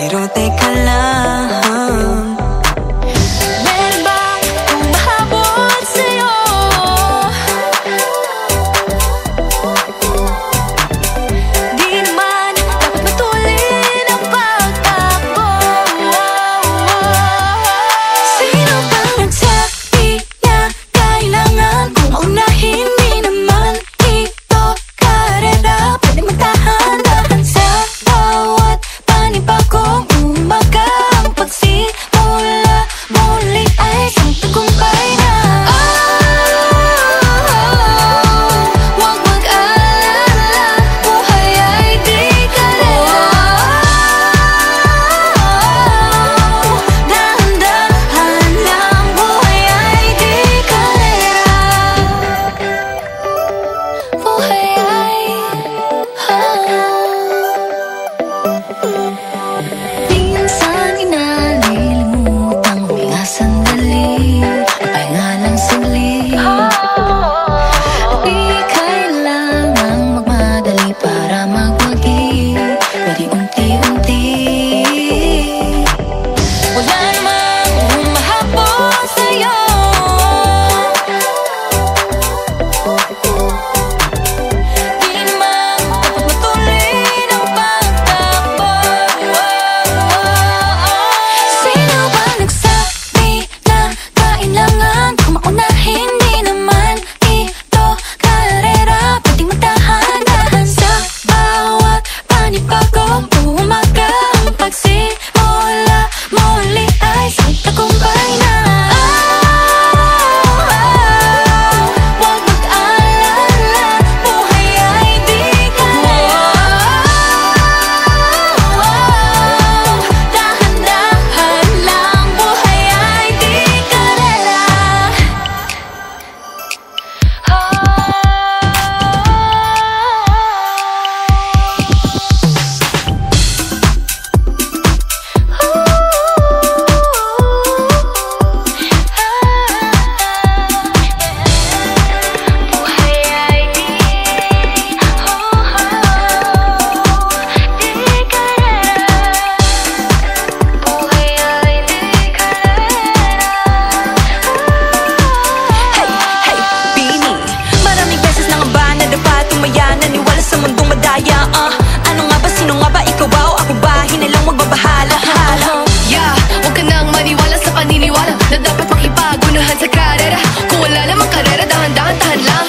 Pero teka lang, meron bang humahabol sa'yo? Di naman dapat matulin ang pagtakbo. Sino bang nagsabi na kailangan kong maunahin? Di naman ito karera, pwede magtahan-tahan sa bawat panibagong umaga. Ang pagsimula muli ay isang tagumpay na. Huwag mag-alala, buhay ay di karera. Dahan-dahan lang, buhay ay di karera. Buhay ay minsan inalilimutang huminga sandali, pahinga lang saglit. Di kailangang magmadali para magwagi, pwede unti-unti. Wala namang humahabol sa'yo. Di naman dapat matulin ang pagtakbo. Sino ba nagsabi na kailangan kong maunahin? Di naman ito karera, pwedeng magtahan-tahan sa bawat panibagong umaga. Ang pagsimula muli ay isang tagumpay na. Huwag mag-alala, buhay ay di karera. Dahan-dahan lang, buhay ay di karera. Buhay ay di karera. Buhay ay di karera. Hey, hey, Bini, maraming beses nang ba nadapa, tumaya, naniwala sa mundong madaya. Ano nga ba, sino nga ba, ikaw ba o ako ba? Hinilang magbabahala. Yeah, huwag ka nang maniwala sa paniniwala na dapat makipagunahan sa karera. Kung wala namang karera, dahan-dahan, tahan lang.